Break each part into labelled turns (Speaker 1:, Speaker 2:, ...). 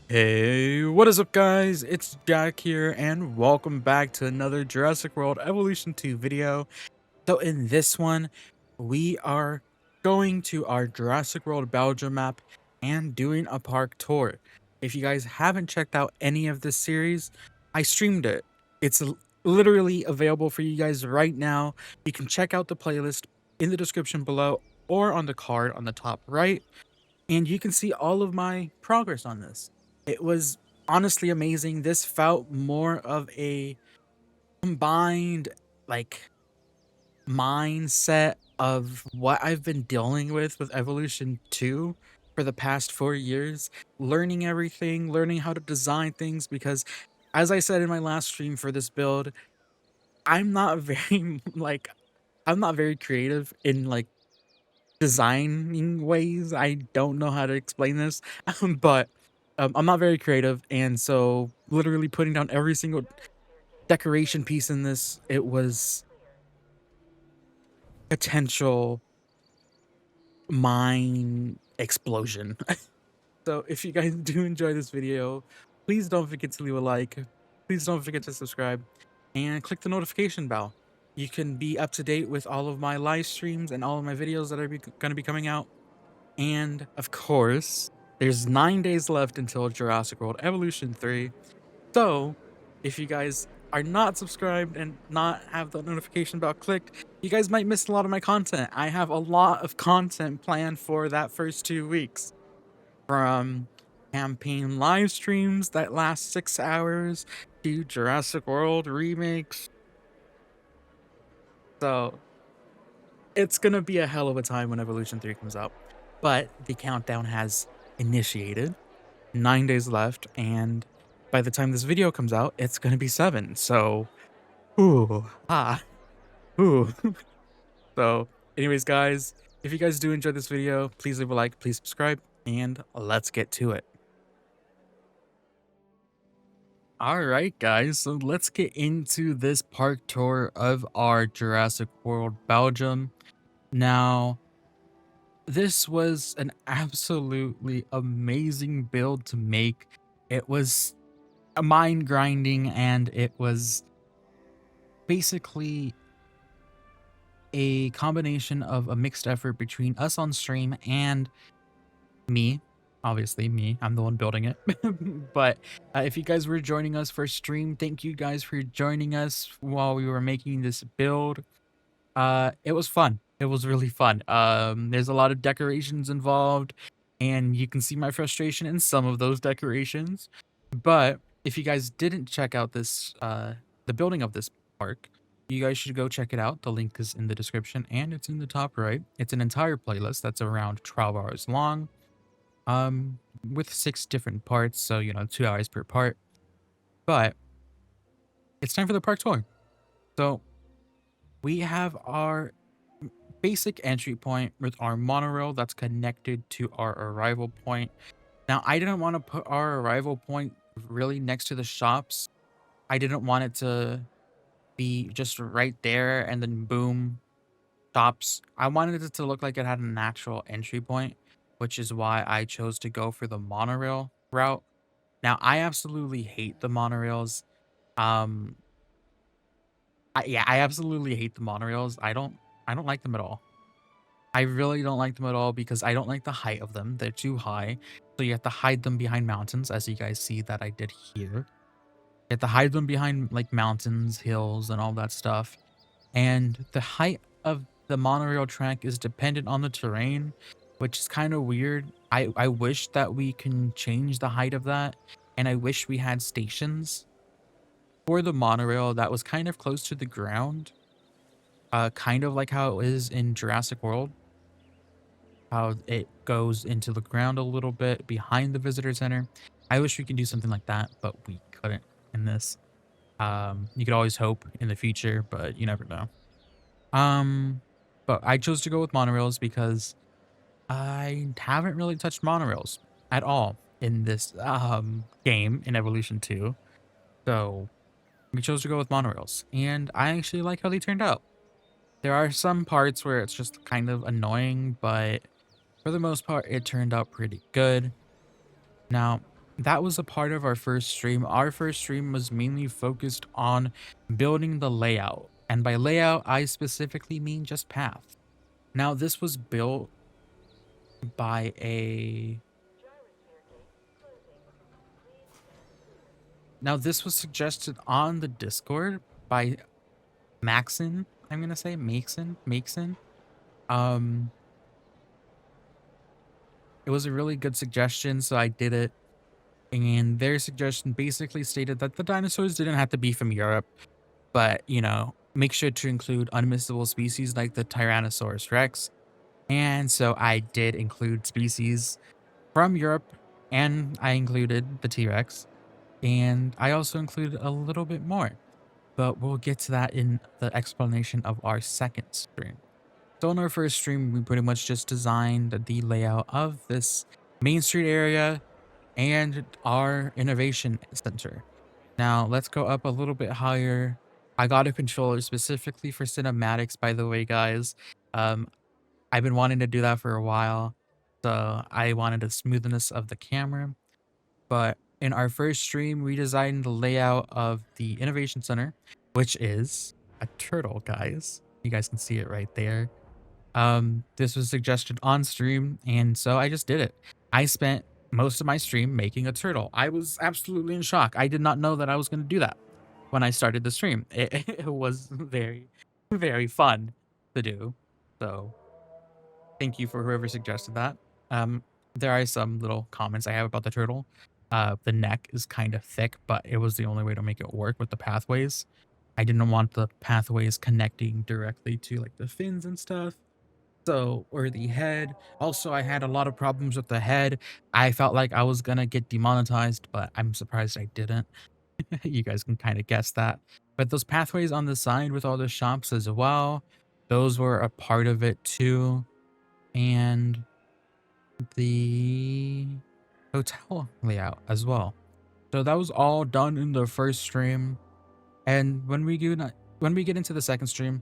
Speaker 1: Hey, what is up guys? It's Jack here and welcome back to another Jurassic World Evolution 2 video. So in this one, we are going to our Jurassic World Belgium map and doing a park tour. If you guys haven't checked out any of this series, I streamed it. It's literally available for you guys right now. You can check out the playlist in the description below or on the card on the top right, and you can see all of my progress on this. It was honestly amazing. This felt more of a combined, like, mindset of what I've been dealing with Evolution 2 for the past 4 years, learning everything, learning how to design things, because as I said in my last stream for this build, I'm not very I'm not very creative in designing ways. I don't know how to explain this, but I'm not very creative, and so literally putting down every single decoration piece in this, it was potential mind explosion. So if you guys do enjoy this video, please don't forget to leave a like, please don't forget to subscribe, and click the notification bell. You can be up to date with all of my live streams and all of my videos that are going to be coming out. And of course, there's 9 days left until Jurassic World Evolution 3. So, if you guys are not subscribed and not have the notification bell clicked, you guys might miss a lot of my content. I have a lot of content planned for that first 2 weeks. From campaign live streams that last 6 hours to Jurassic World remakes. So, it's gonna be a hell of a time when Evolution 3 comes out. But the countdown has initiated. 9 days left, and by the time this video comes out, it's gonna be 7. So, ooh, ooh. So, anyways, guys, if you guys do enjoy this video, please leave a like, please subscribe, and let's get to it. All right, guys, so let's get into this park tour of our Jurassic World Belgium. Now, this was an absolutely amazing build to make. It was a mind grinding, and it was basically a combination of a mixed effort between us on stream and me. Obviously, me. I'm the one building it. But if you guys were joining us for stream, thank you guys for joining us while we were making this build. It was fun. It was really fun. There's a lot of decorations involved, and you can see my frustration in some of those decorations. But if you guys didn't check out this, the building of this park, you guys should go check it out. The link is in the description, and it's in the top right. It's an entire playlist that's around 12 hours long, with 6 different parts, so 2 hours per part. But it's time for the park tour. So we have our basic entry point with our monorail that's connected to our arrival point. Now, I didn't want to put our arrival point really next to the shops. I didn't want it to be just right there and then boom, shops. I wanted it to look like it had a natural entry point, which is why I chose to go for the monorail route. Now, I absolutely hate the monorails. Um, I absolutely hate the monorails. I don't like them at all. I really don't like them at all because I don't like the height of them. They're too high. So you have to hide them behind mountains, as you guys see that I did here. You have to hide them behind like mountains, hills, and all that stuff. And the height of the monorail track is dependent on the terrain, which is kind of weird. I wish that we can change the height of that. And I wish we had stations for the monorail that was kind of close to the ground. Kind of like how it is in Jurassic World. How it goes into the ground a little bit behind the visitor center. I wish we could do something like that, but we couldn't in this. You could always hope in the future, but you never know. But I chose to go with monorails because I haven't really touched monorails at all in this game in Evolution 2. So we chose to go with monorails, and I actually like how they turned out. There are some parts where it's just kind of annoying, but for the most part, it turned out pretty good. Now, that was a part of our first stream. Our first stream was mainly focused on building the layout. And by layout, I specifically mean just path. Now, this was built by a... Now, this was suggested on the Discord by Maxon. I'm going to say Maxon. It was a really good suggestion, so I did it. And their suggestion basically stated that the dinosaurs didn't have to be from Europe, but, you know, make sure to include unmissable species like the Tyrannosaurus Rex. And so I did include species from Europe, and I included the T-Rex, and I also included a little bit more, but we'll get to that in the explanation of our second stream. So in our first stream, we pretty much just designed the layout of this Main Street area and our innovation center. Now let's go up a little bit higher. I got a controller specifically for cinematics, by the way, guys. I've been wanting to do that for a while, so I wanted the smoothness of the camera. But in our first stream, we designed the layout of the innovation center, which is a turtle, guys. You guys can see it right there. This was suggested on stream, and so I just did it. I spent most of my stream making a turtle. I was absolutely in shock. I did not know that I was going to do that when I started the stream. It was very, very fun to do. So thank you for whoever suggested that. There are some little comments I have about the turtle. The neck is kind of thick, but it was the only way to make it work with the pathways. I didn't want the pathways connecting directly to like the fins and stuff. So, or the head. Also, I had a lot of problems with the head. I felt like I was gonna get demonetized, but I'm surprised I didn't. You guys can kind of guess that. But those pathways on the side with all the shops as well, those were a part of it too. And the hotel layout as well. So that was all done in the first stream. And when we get into the second stream,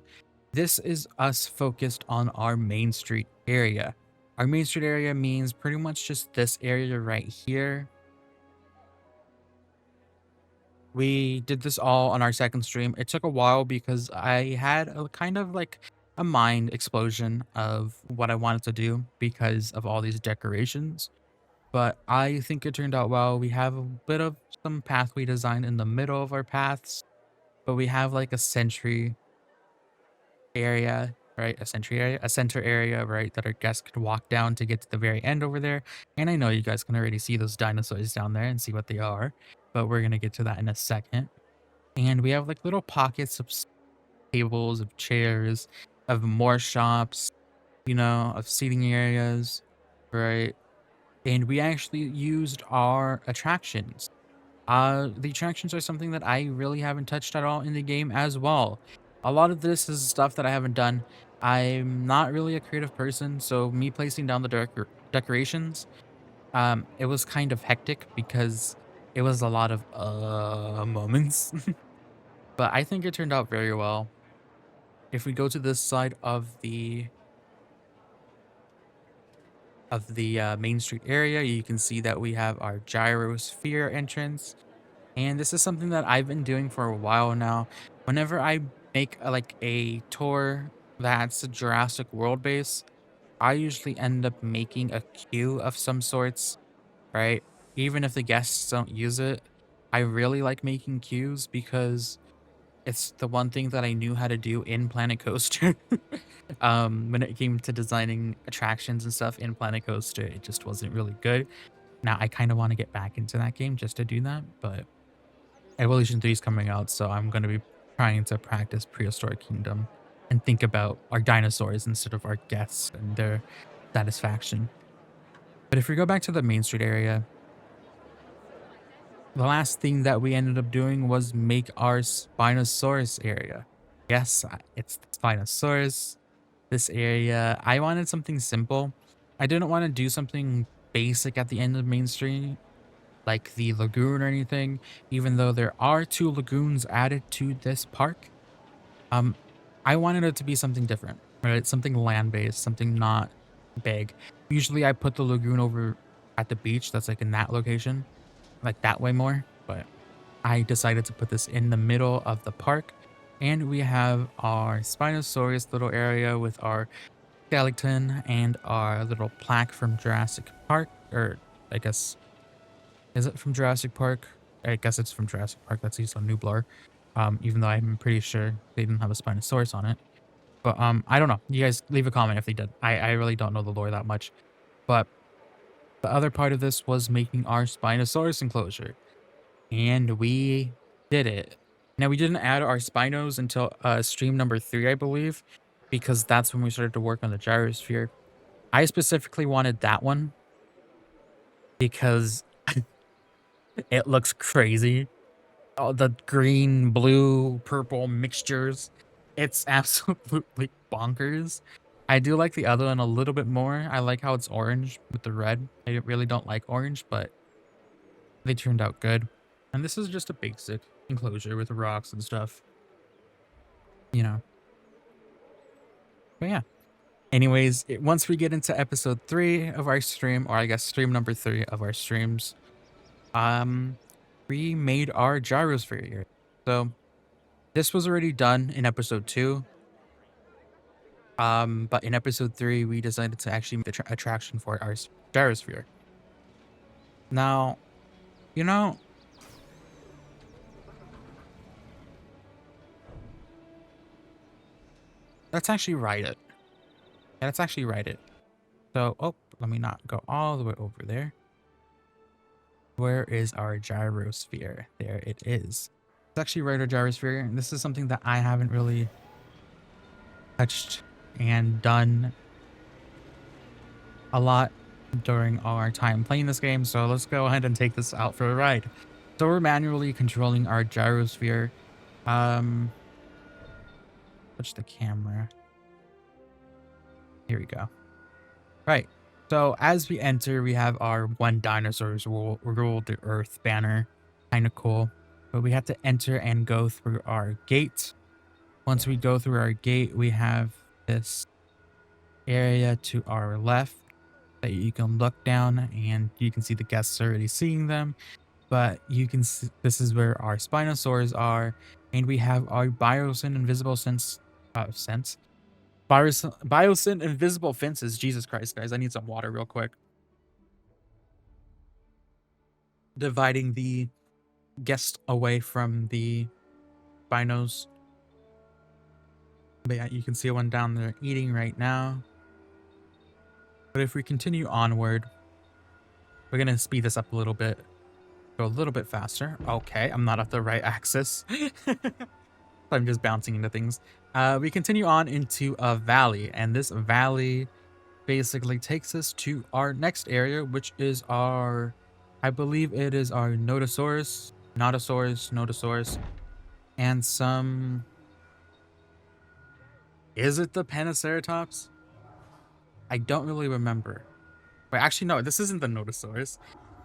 Speaker 1: this is us focused on our Main Street area. Our Main Street area means pretty much just this area right here. We did this all on our second stream. It took a while because I had a kind of like a mind explosion of what I wanted to do because of all these decorations. But I think it turned out well. We have a bit of some pathway design in the middle of our paths, but we have like a sentry area, right? A center area, right? That our guests could walk down to get to the very end over there. And I know you guys can already see those dinosaurs down there and see what they are, but we're going to get to that in a second. And we have like little pockets of tables, of chairs, of more shops, you know, of seating areas, right? And we actually used our attractions. The attractions are something that I really haven't touched at all in the game as well. A lot of this is stuff that I haven't done. I'm not really a creative person, so me placing down the decorations, it was kind of hectic because it was a lot of moments. But I think it turned out very well. If we go to this side of the Main Street area, you can see that we have our Gyrosphere entrance. And this is something that I've been doing for a while now. Whenever I make like a tour that's a Jurassic World base, I usually end up making a queue of some sorts, right? Even if the guests don't use it, I really like making queues because it's the one thing that I knew how to do in Planet Coaster. When it came to designing attractions and stuff in Planet Coaster, it just wasn't really good. Now I kind of want to get back into that game just to do that, but Evolution 3 is coming out, so I'm going to be trying to practice Prehistoric Kingdom and think about our dinosaurs instead of our guests and their satisfaction. But if we go back to the Main Street area, the last thing that we ended up doing was make our Spinosaurus area. Yes, it's the Spinosaurus. This area, I wanted something simple. I didn't want to do something basic at the end of Main Street, like the Lagoon or anything, even though there are 2 lagoons added to this park. I wanted it to be something different, right? Something land-based, something not big. Usually I put the lagoon over at the beach that's like in that location. like that way more, but I decided to put this in the middle of the park. And we have our Spinosaurus little area with our skeleton and our little plaque from Jurassic Park, or I guess, is it from Jurassic Park? I guess it's from Jurassic Park. That's used on Nublar. Even though I'm pretty sure they didn't have a Spinosaurus on it. But I don't know. You guys leave a comment if they did. I really don't know the lore that much. But the other part of this was making our Spinosaurus enclosure. And we did it. Now, we didn't add our Spinos until stream number 3, I believe, because that's when we started to work on the Gyrosphere. I specifically wanted that one because it looks crazy. All the green, blue, purple mixtures. It's absolutely bonkers. I do like the other one a little bit more. I like how it's orange with the red. I really don't like orange, but they turned out good. And this is just a basic enclosure with rocks and stuff. You know. But yeah. Anyways, once we get into episode 3 of our stream, or I guess stream number 3 of our streams, we made our gyrosphere here. So this was already done in episode 2. But in episode 3, we decided to actually make the attraction for our gyrosphere. Now, you know, let's actually write it. Yeah, let's actually write it. So, oh, let me not go all the way over there. Where is our gyrosphere? There it is. Let's actually write our gyrosphere. And this is something that I haven't really touched and done a lot during our time playing this game. So let's go ahead and take this out for a ride. So we're manually controlling our gyrosphere. Switch the camera. Here we go. Right. So as we enter, we have our "When Dinosaurs Rule the Earth" banner. Kind of cool. But we have to enter and go through our gate. Once we go through our gate, we have this area to our left that you can look down, and you can see the guests already seeing them. But you can see this is where our Spinosaurs are, and we have our Biosyn invisible Biosyn invisible fences. Jesus Christ, guys, I need some water real quick. Dividing the guest away from the Spinos. But yeah, you can see one down there eating right now. But if we continue onward, we're going to speed this up a little bit. Go a little bit faster. Okay, I'm not at the right axis. I'm just bouncing into things. We continue on into a valley, and this valley basically takes us to our next area, which is our, I believe it is our Notosaurus, and some, is it the Panaceratops? I don't really remember. Wait, actually, no, this isn't the Notosaurus.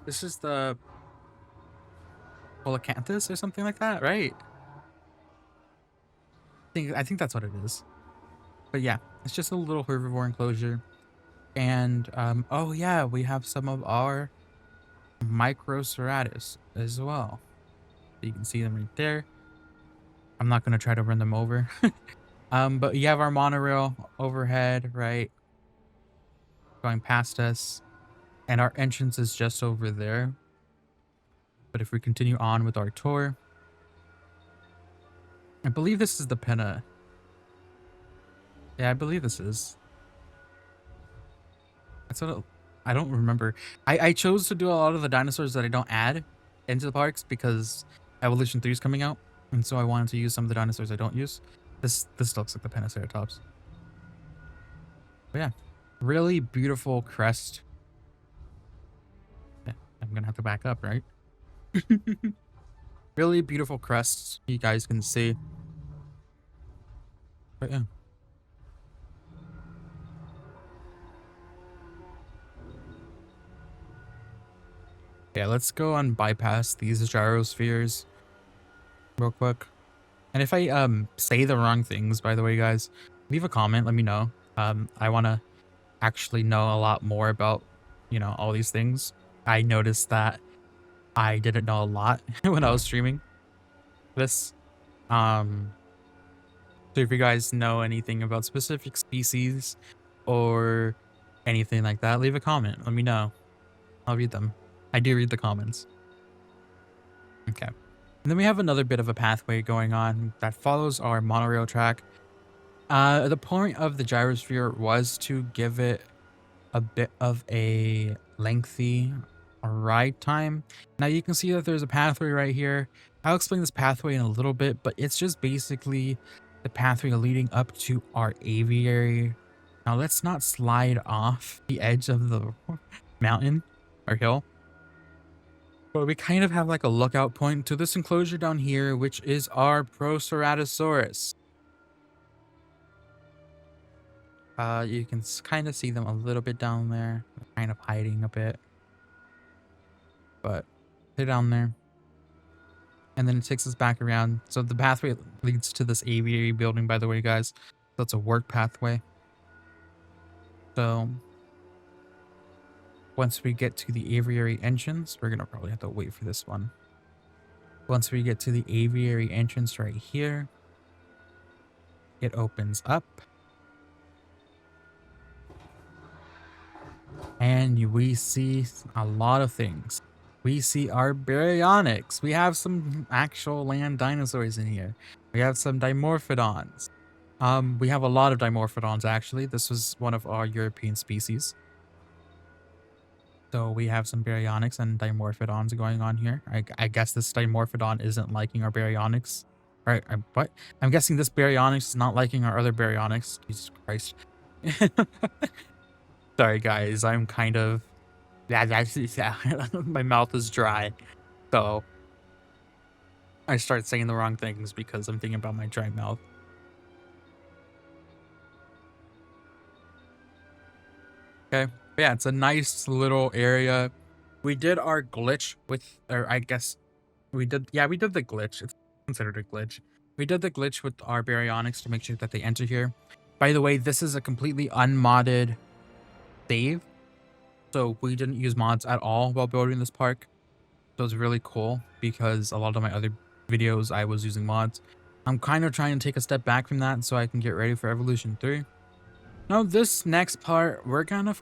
Speaker 1: This is the Polacanthus or something like that, right? I think that's what it is. But yeah, it's just a little herbivore enclosure. And oh yeah, we have some of our Microceratus as well. You can see them right there. I'm not gonna try to run them over. But you have our monorail overhead, right? Going past us. And our entrance is just over there. But if we continue on with our tour, I believe this is the Penna. Yeah, I believe this is. That's what I don't remember. I chose to do a lot of the dinosaurs that I don't add into the parks because Evolution 3 is coming out. And so I wanted to use some of the dinosaurs I don't use. This looks like the Panaceratops. But yeah, really beautiful crest. Yeah, I'm going to have to back up, right? Really beautiful crests you guys can see. But yeah. Yeah, let's go and bypass these gyrospheres real quick. And if I say the wrong things, by the way, guys, leave a comment, let me know. I want to actually know a lot more about, you know, all these things. I noticed that I didn't know a lot when I was streaming this. Um, so if you guys know anything about specific species or anything like that, leave a comment. Let me know. I'll read them. I do read the comments. Okay. And then we have another bit of a pathway going on that follows our monorail track. The point of the gyrosphere was to give it a bit of a lengthy ride time. Now you can see that there's a pathway right here. I'll explain this pathway in a little bit, but it's just basically the pathway leading up to our aviary. Now let's not slide off the edge of the mountain or hill. But we kind of have like a lookout point to this enclosure down here, which is our Proceratosaurus. You can kind of see them a little bit down there, kind of hiding a bit, but they're down there. And then it takes us back around. So the pathway leads to this aviary building, by the way, guys. That's a work pathway. So once we get to the aviary entrance, we're gonna probably have to wait for this one. Once we get to the aviary entrance right here, it opens up. And we see a lot of things. We see our baryonyx. We have some actual land dinosaurs in here. We have some dimorphodons. We have a lot of dimorphodons actually. This was one of our European species. So we have some baryonyx and dimorphodons going on here. I guess this dimorphodon isn't liking our baryonyx. Right? What? I'm guessing this baryonyx is not liking our other baryonyx. Jesus Christ. Sorry guys, I'm kind of my mouth is dry, so I start saying the wrong things because I'm thinking about my dry mouth. Okay, but yeah, it's a nice little area. We did our glitch with, or I guess we did the glitch. It's considered a glitch. We did the glitch with our baryonyx to make sure that they enter here. By the way, this is a completely unmodded save. So we didn't use mods at all while building this park. So it's really cool because a lot of my other videos I was using mods. I'm kind of trying to take a step back from that so I can get ready for Evolution 3. Now this next part, we're gonna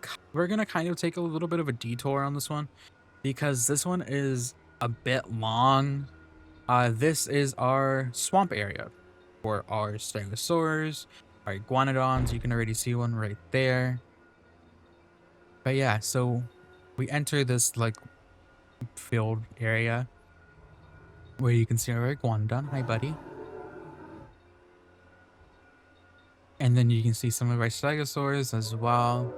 Speaker 1: kind of take a little bit of a detour on this one because this one is a bit long. This is our swamp area for our Stegosaurs, our Iguanodons. You can already see one right there. But yeah, so we enter this like field area where you can see our Iguanodon. Hi, buddy. And then you can see some of our Stegosaurs as well.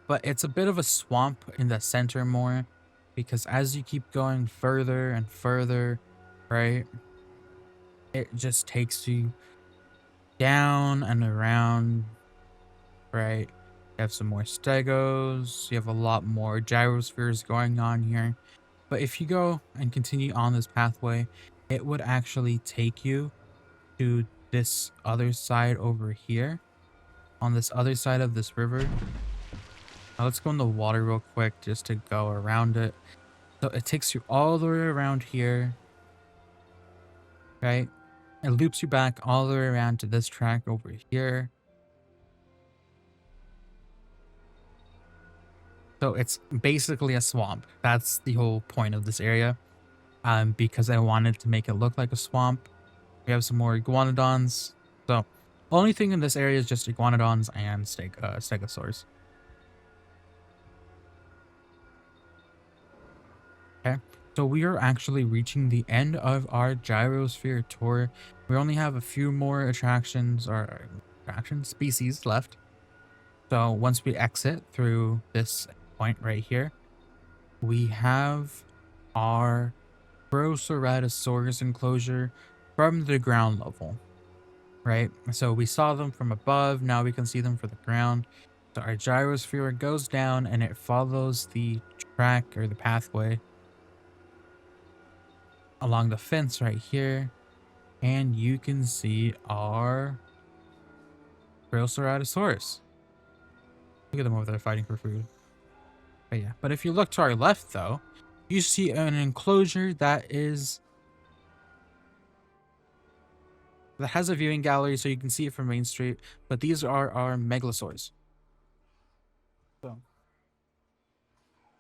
Speaker 1: But it's a bit of a swamp in the center more because as you keep going further and further, right, it just takes you down and around, right? You have some more stegos. You have a lot more gyrospheres going on here. But if you go and continue on this pathway, it would actually take you to this other side over here. On this other side of this river. Now let's go in the water real quick just to go around it. So it takes you all the way around here. Right? It loops you back all the way around to this track over here. So it's basically a swamp. That's the whole point of this area. Because I wanted to make it look like a swamp. We have some more Iguanodons. So only thing in this area is just Iguanodons and Stegosaurs. Okay. So we are actually reaching the end of our Gyrosphere tour. We only have a few more attractions or species left. So once we exit through this point right here, we have our Proceratosaurus enclosure from the ground level, right? So we saw them from above, now we can see them from the ground. So our gyrosphere goes down and it follows the track or the pathway along the fence right here, and you can see our Proceratosaurus. Look at them over there fighting for food. But yeah, but if you look to our left though, You see an enclosure that has a viewing gallery, so you can see it from Main Street. But these are our megalosaurs. So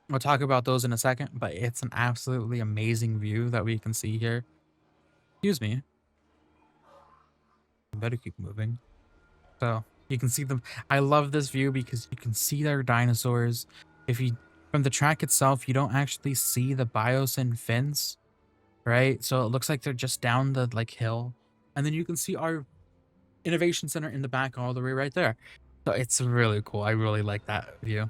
Speaker 1: we'll talk about those in a second. But it's an absolutely amazing view that we can see here. Excuse me. I better keep moving. So you can see them. I love this view because you can see their dinosaurs. If you from the track itself, you don't actually see the bios and fins, right? So it looks like they're just down the like hill, and then you can see our innovation center in the back all the way right there. So it's really cool. I really like that view.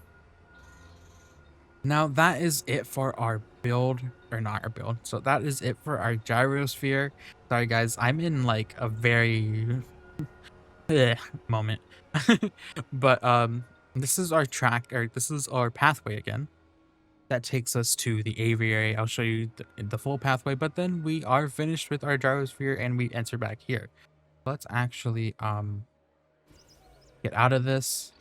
Speaker 1: Now that is it for our build, or not our build. So that is it for our gyrosphere. Sorry guys, I'm in like a very moment. But this is our track, or this is our pathway again. That takes us to the aviary. I'll show you the full pathway, but then we are finished with our gyrosphere and we enter back here. Let's actually get out of this.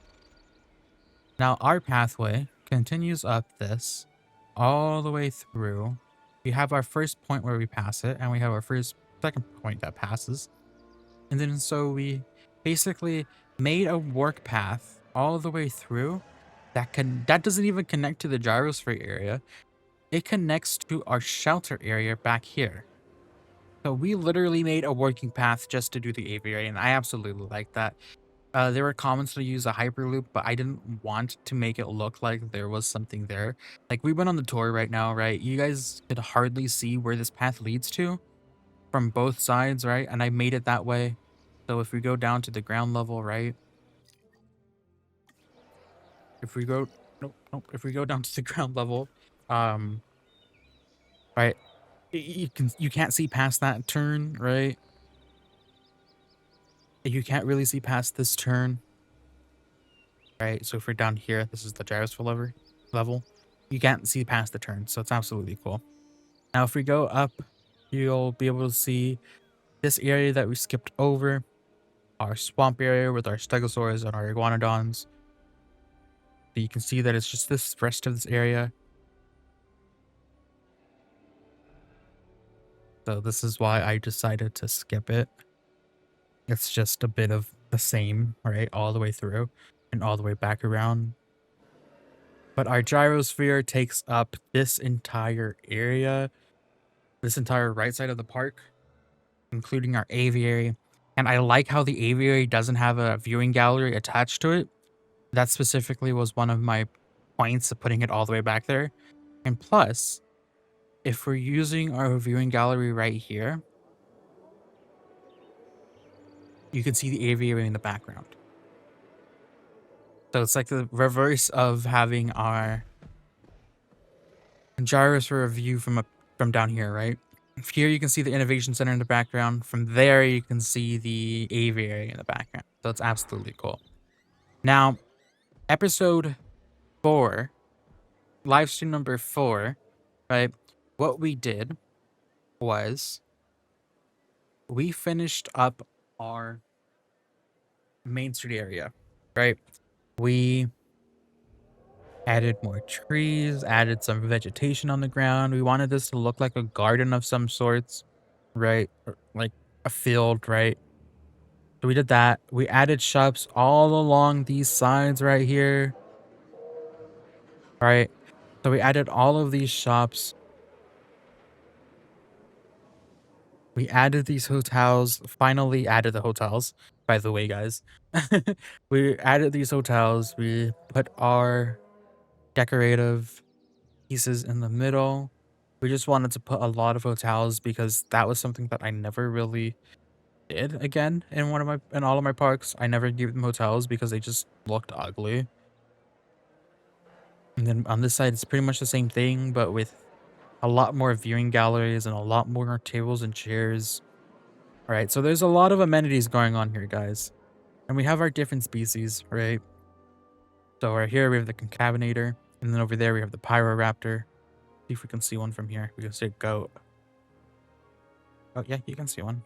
Speaker 1: Now our pathway continues up this all the way through. We have our first point where we pass it, and we have our second point that passes. And then so we basically made a work path all the way through that doesn't even connect to the gyrosphere area. It connects to our shelter area back here. So we literally made a working path just to do the aviary, and I absolutely like that. There were comments to use a hyperloop, but I didn't want to make it look like there was something there. Like, we went on the tour right now, right? You guys could hardly see where this path leads to from both sides, right? And I made it that way. So if we go down to the ground level, right? If we go, nope. If we go down to the ground level, um, right, you can't see past that turn, right? You can't really see past this turn, right? So if we're down here, this is the gyrosphere level. You can't see past the turn, so it's absolutely cool. Now, if we go up, you'll be able to see this area that we skipped over, our swamp area with our stegosaurs and our iguanodons. So you can see that it's just this rest of this area. So this is why I decided to skip it. It's just a bit of the same, right? All the way through and all the way back around. But our gyrosphere takes up this entire area, this entire right side of the park, including our aviary. And I like how the aviary doesn't have a viewing gallery attached to it. That specifically was one of my points of putting it all the way back there. And plus, if we're using our viewing gallery right here, you can see the aviary in the background. So it's like the reverse of having our gyrosphere view from down here, right? Here you can see the innovation center in the background. From there you can see the aviary in the background. So it's absolutely cool. Now, episode 4, live stream number 4, right? What we did was we finished up our Main Street area, right? We added more trees, added some vegetation on the ground. We wanted this to look like a garden of some sorts, right? Or like a field, right? So we did that. We added shops all along these sides right here, right? So we added all of these shops. We added these hotels, finally added the hotels, by the way, guys. We added these hotels. We put our decorative pieces in the middle. We just wanted to put a lot of hotels because that was something that I never really did again in all of my parks. I never gave them hotels because they just looked ugly. And then on this side, it's pretty much the same thing, but with a lot more viewing galleries and a lot more tables and chairs. All right, so there's a lot of amenities going on here, guys. And we have our different species, right? So right here, we have the concavenator. And then over there, we have the pyroraptor. See if we can see one from here. We can see a goat. Oh, yeah, you can see one.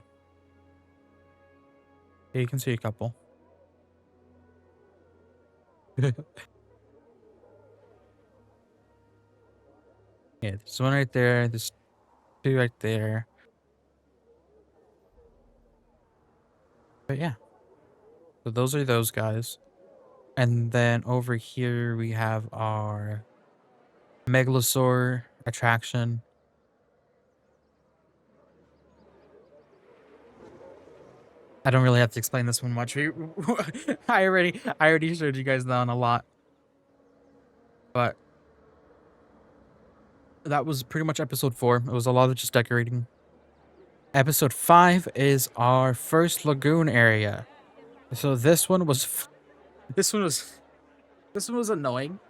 Speaker 1: Yeah, you can see a couple. Yeah, Yeah, there's one right there. There's two right there. But yeah, so those are those guys. And then over here we have our Megalosaur attraction. I don't really have to explain this one much. I already showed you guys that on a lot. But that was pretty much episode 4. It was a lot of just decorating. Episode 5 is our first lagoon area. So this one was this one was annoying.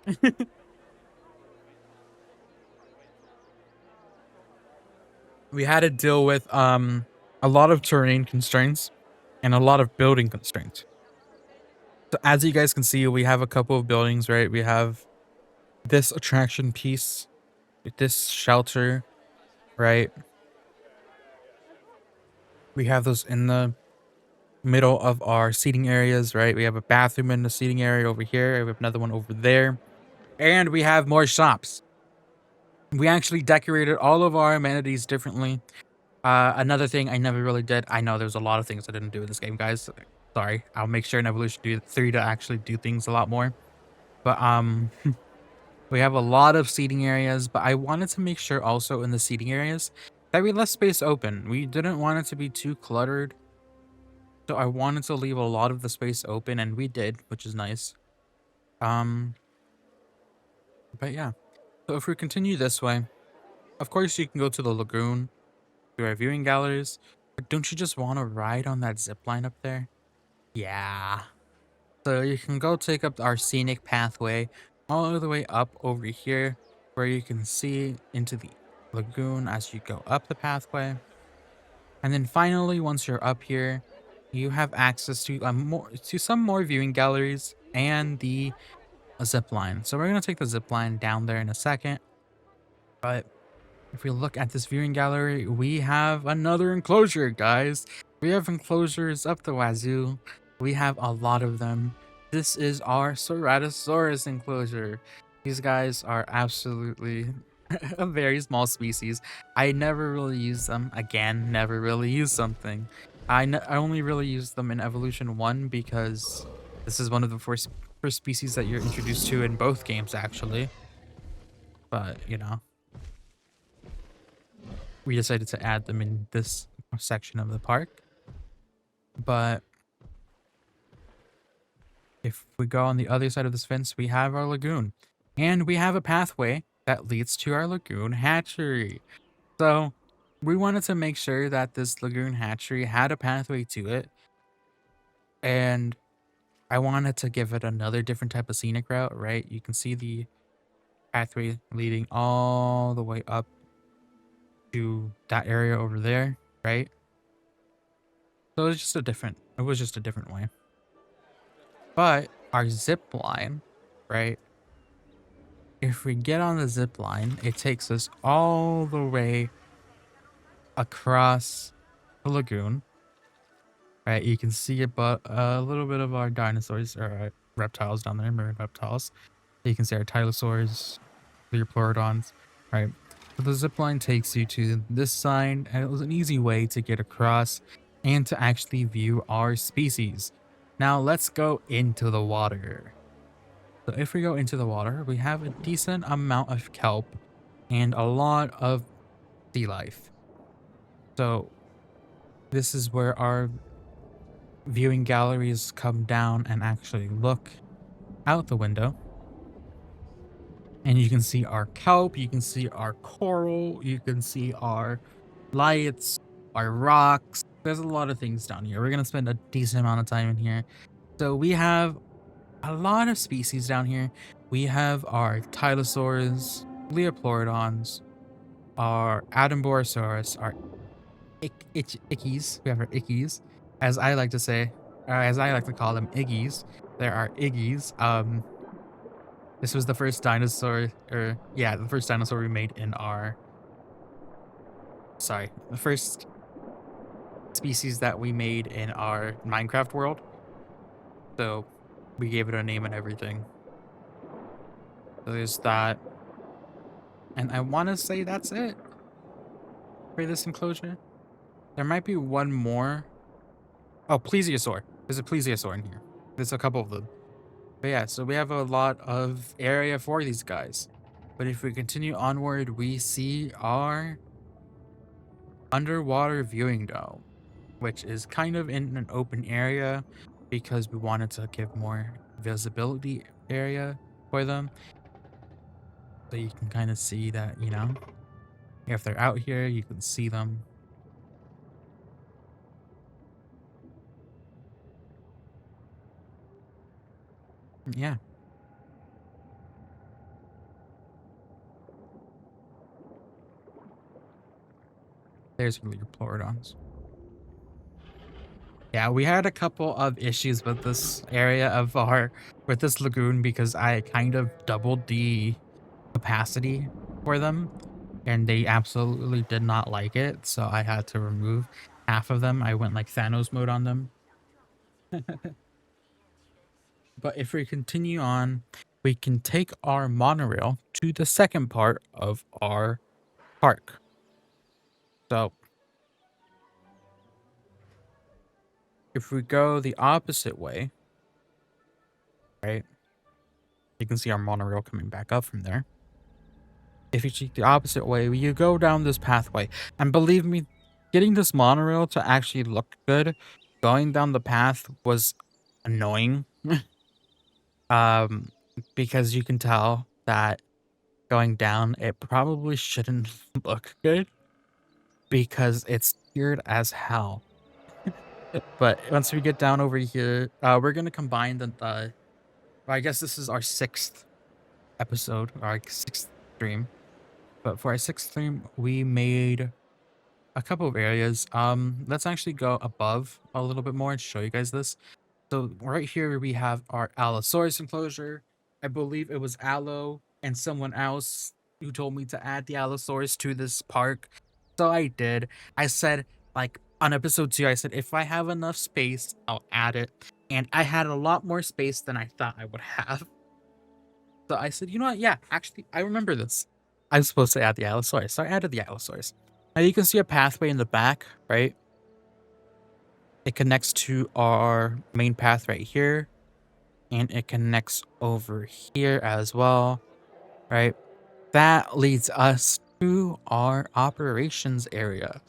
Speaker 1: We had to deal with a lot of terrain constraints and a lot of building constraints. So as you guys can see, we have a couple of buildings, right? We have this attraction piece, this shelter, right? We have those in the middle of our seating areas, right? We have a bathroom in the seating area over here. We have another one over there. And we have more shops. We actually decorated all of our amenities differently. Another thing I never really did. I know there's a lot of things I didn't do in this game, guys. Sorry. I'll make sure in Evolution 3 to actually do things a lot more. But we have a lot of seating areas, but I wanted to make sure also in the seating areas that we left space open. We didn't want it to be too cluttered. So I wanted to leave a lot of the space open, and we did, which is nice. But yeah. So if we continue this way, of course you can go to the lagoon, to our viewing galleries. But don't you just want to ride on that zip line up there? Yeah. So you can go take up our scenic pathway all the way up over here, where you can see into the lagoon as you go up the pathway. And then finally, once you're up here, you have access to some more viewing galleries and the zip line. So we're gonna take the zip line down there in a second. But if we look at this viewing gallery, we have another enclosure, guys. We have enclosures up the wazoo. We have a lot of them. This is our Ceratosaurus enclosure. These guys are absolutely a very small species. I never really use them. Again, never really use something. I only really use them in Evolution 1 because this is one of the first species that you're introduced to in both games, actually. But, you know, we decided to add them in this section of the park. But if we go on the other side of this fence, we have our lagoon. And we have a pathway that leads to our lagoon hatchery. So we wanted to make sure that this lagoon hatchery had a pathway to it. And I wanted to give it another different type of scenic route, right? You can see the pathway leading all the way up to that area over there, right? So it was just a different way. But our zip line, right? If we get on the zip line, it takes us all the way across the lagoon, right? You can see about a little bit of our dinosaurs or reptiles down there, marine reptiles. You can see our tylosaurs, the pleurodons, right? So the zip line takes you to this side, and it was an easy way to get across and to actually view our species. Now let's go into the water. So if we go into the water, we have a decent amount of kelp and a lot of sea life. So this is where our viewing galleries come down and actually look out the window. And you can see our kelp, you can see our coral, you can see our lights, our rocks. There's a lot of things down here. We're going to spend a decent amount of time in here. So we have a lot of species down here. We have our tylosaurs, leopleurodons, our Adamborosaurus, our ickies. We have our ickies, as I like to say, as I like to call them, iggies. There are iggies. This was the first dinosaur, the first dinosaur we made in our. Sorry, the first species that we made in our Minecraft world. So we gave it a name and everything. So there's that. And I want to say that's it for this enclosure. There might be one more. Oh, plesiosaur. There's a plesiosaur in here. There's a couple of them. But yeah, so we have a lot of area for these guys. But if we continue onward, we see our underwater viewing dome, which is kind of in an open area because we wanted to give more visibility area for them. So you can kind of see that, you know, if they're out here, you can see them. Yeah. There's your pleurodons. Yeah, we had a couple of issues with this area of with this lagoon because I kind of doubled the capacity for them and they absolutely did not like it. So I had to remove half of them. I went like Thanos mode on them. But if we continue on, we can take our monorail to the second part of our park. So if we go the opposite way, right, you can see our monorail coming back up from there. If you take the opposite way, you go down this pathway. And believe me, getting this monorail to actually look good, going down the path was annoying. um, because you can tell that going down, it probably shouldn't look good because it's weird as hell. But once we get down over here, we're gonna combine well, I guess this is our 6th episode, our 6th stream. But for our 6th stream, we made a couple of areas. Let's actually go above a little bit more and show you guys this. So right here we have our Allosaurus enclosure. I believe it was Allo and someone else who told me to add the Allosaurus to this park. So I did. I said, like, on episode 2, I said, if I have enough space, I'll add it. And I had a lot more space than I thought I would have. So I said, you know what? Yeah, actually, I remember this. I was supposed to add the Allosaurus, so I added the Allosaurus. Now you can see a pathway in the back, right? It connects to our main path right here. And it connects over here as well, right? That leads us to our operations area,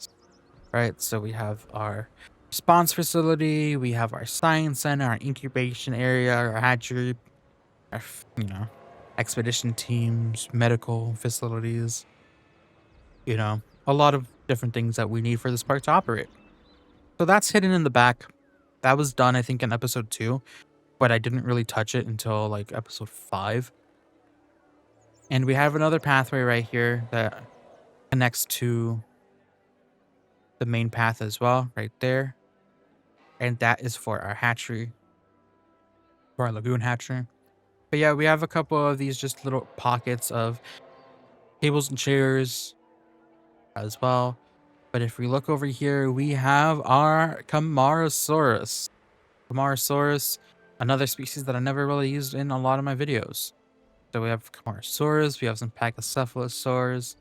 Speaker 1: right? So we have our response facility, we have our science center, our incubation area, our hatchery, our, you know, expedition teams, medical facilities, you know, a lot of different things that we need for this park to operate. So that's hidden in the back. That was done, I think, in episode 2, but I didn't really touch it until like episode 5. And we have another pathway right here that connects to the main path as well, right there. And that is for our hatchery, for our lagoon hatchery. But yeah, we have a couple of these just little pockets of tables and chairs as well. But if we look over here, we have our Camarasaurus. Camarasaurus, another species that I never really used in a lot of my videos. So we have Camarasaurus, we have some Pachycephalosaurs.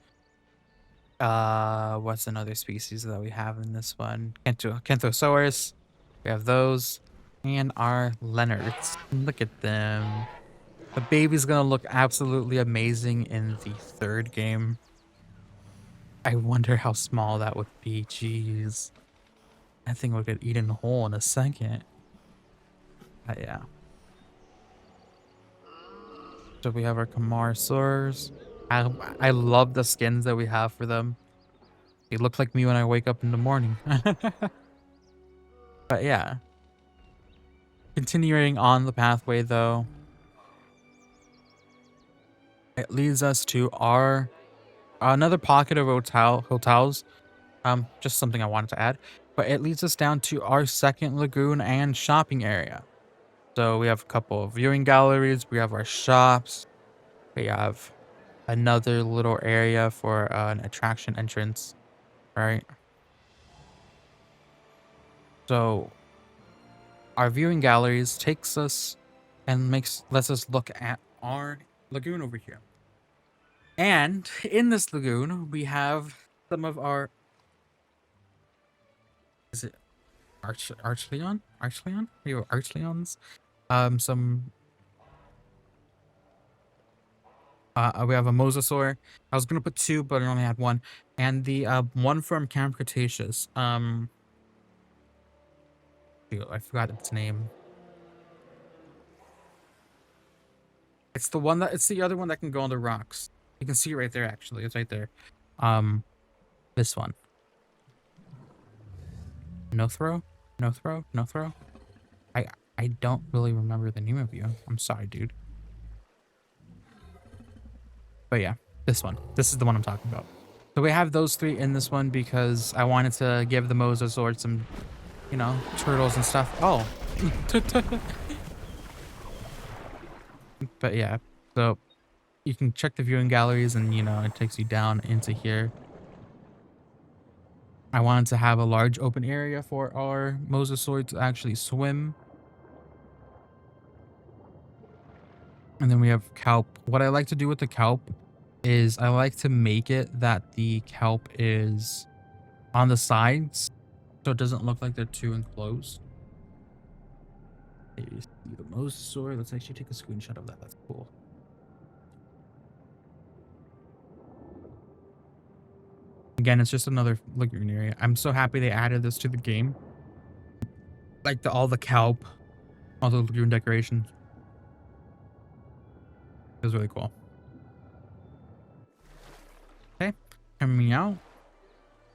Speaker 1: What's another species that we have in this one? Canthosaurus. We have those. And our Leonards. Look at them. The baby's gonna look absolutely amazing in the 3rd game. I wonder how small that would be. Jeez. That thing would get eaten whole in a second. Yeah. So we have our Camarasaurs. I love the skins that we have for them. They look like me when I wake up in the morning. But yeah. Continuing on the pathway though. It leads us to our another pocket of hotels. Just something I wanted to add. But it leads us down to our 2nd lagoon and shopping area. So we have a couple of viewing galleries, we have our shops, we have another little area for an attraction entrance, right? So our viewing galleries takes us and lets us look at our lagoon over here. And in this lagoon, we have some of our, is it Archleon? Archleon? We have Archleons. Some we have a Mosasaur. I was gonna put two, but I only had one. And the one from Camp Cretaceous. Shoot, I forgot its name. It's the one that it's the other one that can go on the rocks. You can see it right there actually. It's right there. This one. No throw? No throw? No throw? I don't really remember the name of you. I'm sorry, dude. But yeah, this one. This is the one I'm talking about. So we have those three in this one because I wanted to give the Mosasaur some, you know, turtles and stuff. Oh. But yeah, so you can check the viewing galleries and, you know, it takes you down into here. I wanted to have a large open area for our Mosasaur to actually swim. And then we have kelp. What I like to do with the kelp is I like to make it that the kelp is on the sides so it doesn't look like they're too enclosed. There you see the Mosasaur. Let's actually take a screenshot of that. That's cool. Again, it's just another lagoon area. I'm so happy they added this to the game. Like all the kelp, all the lagoon decorations. It was really cool. Okay, coming out.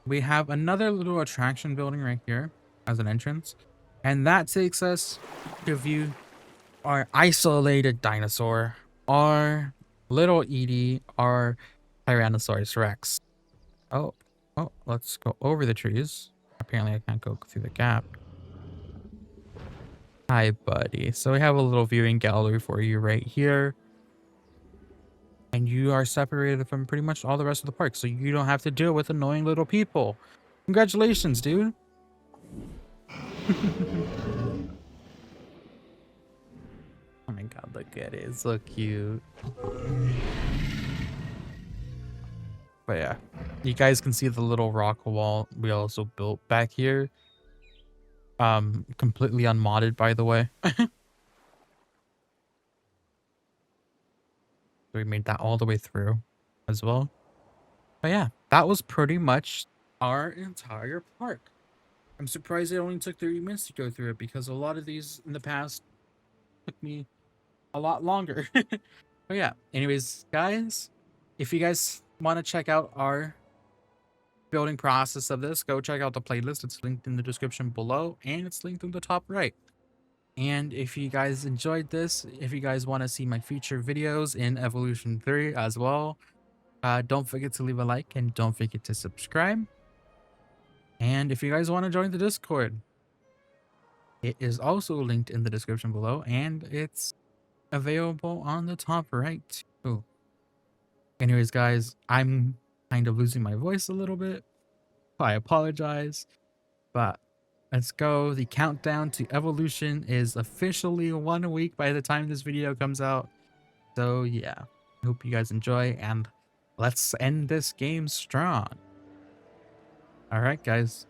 Speaker 1: We have another little attraction building right here as an entrance. And that takes us to view our isolated dinosaur, our little Edie, our Tyrannosaurus Rex. Oh, let's go over the trees. Apparently I can't go through the gap. Hi, buddy. So we have a little viewing gallery for you right here. And you are separated from pretty much all the rest of the park, so you don't have to deal with annoying little people. Congratulations, dude. Oh my god, look at it. It's so cute. But yeah, you guys can see the little rock wall we also built back here. Completely unmodded, by the way. We made that all the way through as well. But yeah, that was pretty much our entire park. I'm surprised it only took 30 minutes to go through it because a lot of these in the past took me a lot longer. But yeah, anyways, guys, if you guys want to check out our building process of this, go check out the playlist. It's linked in the description below and it's linked in the top right. And if you guys enjoyed this, if you guys want to see my future videos in Evolution 3 as well, don't forget to leave a like and don't forget to subscribe. And if you guys want to join the Discord, it is also linked in the description below and it's available on the top right too. Anyways, guys, I'm kind of losing my voice a little bit. I apologize, but let's go. The countdown to evolution is officially 1 week by the time this video comes out. So yeah, hope you guys enjoy and let's end this game strong. All right, guys.